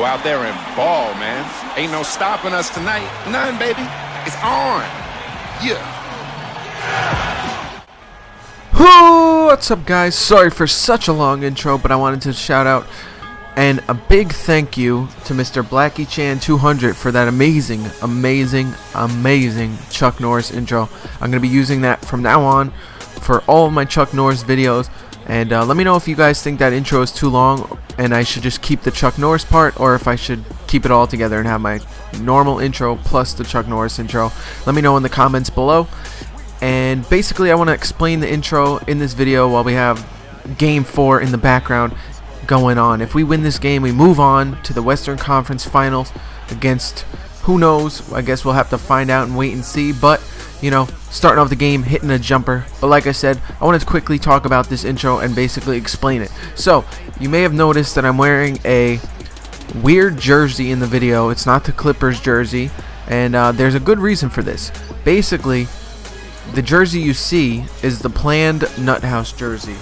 out there and ball, man. Ain't no stopping us tonight. None, baby. It's on. Yeah. What's up, guys? Sorry for such a long intro, but I wanted to shout out and a big thank you to Mr. BlackieChan200 for that amazing Chuck Norris intro. I'm going to be using that from now on for all of my Chuck Norris videos. And let me know if you guys think that intro is too long and I should just keep the Chuck Norris part, or if I should keep it all together and have my normal intro plus the Chuck Norris intro. Let me know in the comments below. And basically I want to explain the intro in this video while we have Game 4 in the background going on. If we win this game, we move on to the Western Conference Finals against, who knows, I guess we'll have to find out and wait and see. But, you know, starting off the game, hitting a jumper. But like I said, I wanted to quickly talk about this intro and basically explain it. So, you may have noticed that I'm wearing a weird jersey in the video. It's not the Clippers jersey, and there's a good reason for this. Basically, the jersey you see is the planned Nuthouse jersey.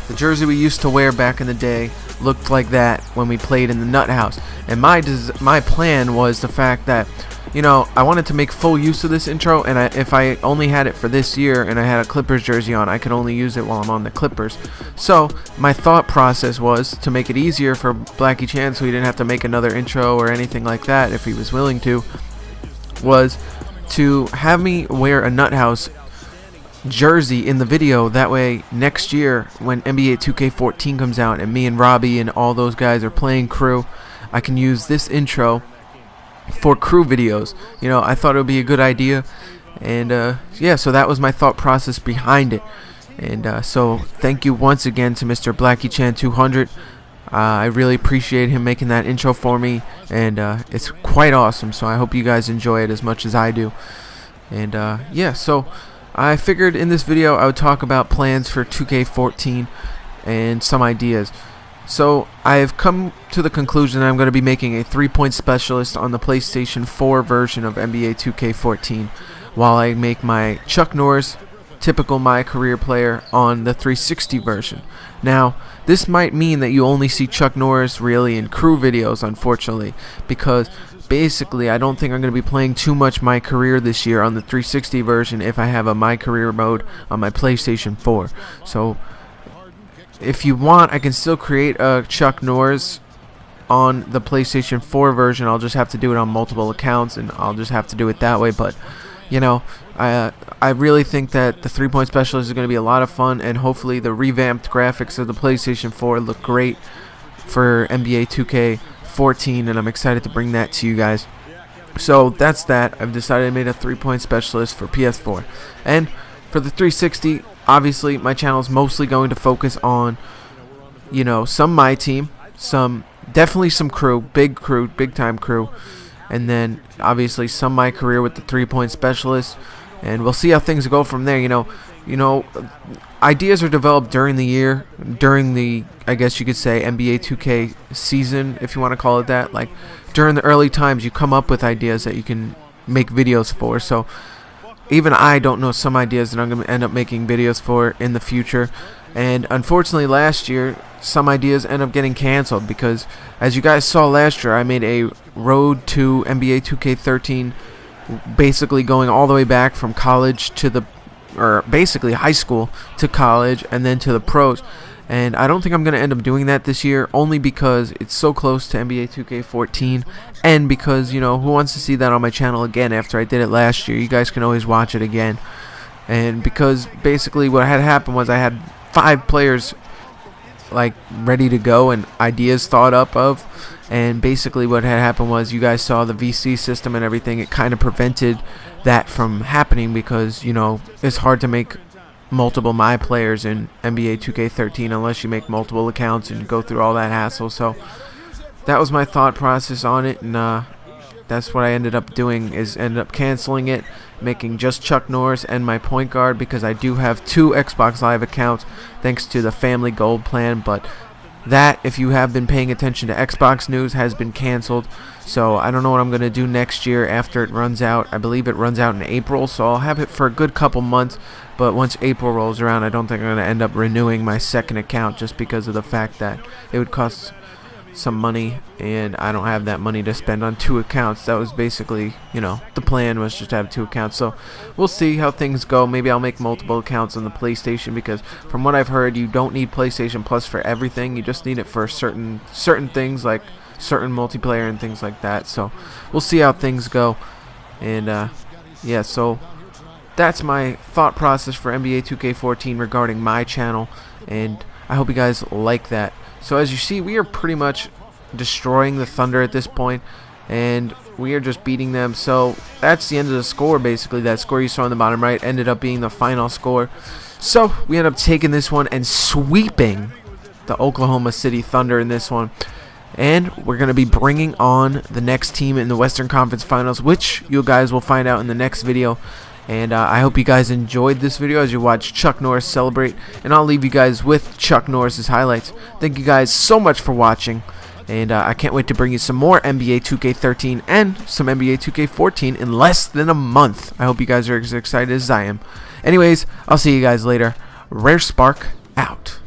The jersey we used to wear back in the day looked like that when we played in the Nut House. And my plan was the fact that, you know, I wanted to make full use of this intro, and if I only had it for this year and I had a Clippers jersey on, I could only use it while I'm on the Clippers. So my thought process was to make it easier for Blackie Chan so he didn't have to make another intro or anything like that if he was willing to, was to have me wear a Nut House jersey in the video. That way next year when NBA 2K14 comes out and me and Robbie and all those guys are playing crew, I can use this intro for crew videos. You know, I thought it would be a good idea, and yeah, so that was my thought process behind it. And so thank you once again to Mr. BlackieChan200. I really appreciate him making that intro for me, and it's quite awesome, so I hope you guys enjoy it as much as I do. And yeah, so I figured in this video I would talk about plans for 2K14 and some ideas. So I've come to the conclusion that I'm going to be making a 3-point specialist on the PlayStation 4 version of NBA 2K14, while I make my Chuck Norris, typical my career player, on the 360 version. Now, this might mean that you only see Chuck Norris really in crew videos, unfortunately, because basically I don't think I'm going to be playing too much my career this year on the 360 version if I have a my career mode on my PlayStation 4. So if you want, I can still create a Chuck Norris on the PlayStation 4 version. I'll just have to do it on multiple accounts, and I'll just have to do it that way. But, you know, I really think that the 3-point specialist is going to be a lot of fun, and hopefully the revamped graphics of the PlayStation 4 look great for NBA 2K14, and I'm excited to bring that to you guys. So that's that. I've decided I made a 3-point specialist for PS4. And for the 360, obviously my channel is mostly going to focus on, you know, some my team, definitely some crew, big time crew, and then obviously some my career with the 3-point specialist, and we'll see how things go from there. You know, ideas are developed during the year, during the, I guess you could say, NBA 2K season, if you want to call it that. Like, during the early times, you come up with ideas that you can make videos for. So even I don't know some ideas that I'm going to end up making videos for in the future. And unfortunately last year, some ideas end up getting canceled because, as you guys saw last year, I made a road to NBA 2K13, basically going all the way back from college to the, or basically high school to college and then to the pros. And I don't think I'm going to end up doing that this year, only because it's so close to NBA 2K14, and because, you know, who wants to see that on my channel again after I did it last year? You guys can always watch it again. And because basically what had happened was I had 5 players like ready to go and ideas thought up of, and basically what had happened was, you guys saw the VC system and everything. It kind of prevented that from happening because, you know, it's hard to make multiple my players in NBA 2K13 unless you make multiple accounts and go through all that hassle. So that was my thought process on it, and that's what I ended up doing, is ended up canceling it, making just Chuck Norris and my point guard, because I do have 2 Xbox Live accounts thanks to the Family Gold plan. But that, if you have been paying attention to Xbox news, has been canceled. So I don't know what I'm going to do next year after it runs out. I believe it runs out in April, so I'll have it for a good couple months. But once April rolls around, I don't think I'm going to end up renewing my second account, just because of the fact that it would cost some money, and I don't have that money to spend on 2 accounts. That was basically, you know, the plan was just to have 2 accounts. So we'll see how things go. Maybe I'll make multiple accounts on the PlayStation, because from what I've heard, you don't need PlayStation Plus for everything. You just need it for certain things, like certain multiplayer and things like that. So we'll see how things go. And yeah, so that's my thought process for NBA 2K14 regarding my channel, and I hope you guys like that. So as you see, we are pretty much destroying the Thunder at this point, and we are just beating them. So that's the end of the score. Basically, that score you saw on the bottom right ended up being the final score. So we end up taking this one and sweeping the Oklahoma City Thunder in this one. And we're going to be bringing on the next team in the Western Conference Finals, which you guys will find out in the next video. And I hope you guys enjoyed this video as you watch Chuck Norris celebrate. And I'll leave you guys with Chuck Norris's highlights. Thank you guys so much for watching. And I can't wait to bring you some more NBA 2K13 and some NBA 2K14 in less than a month. I hope you guys are as excited as I am. Anyways, I'll see you guys later. Rare Spark out.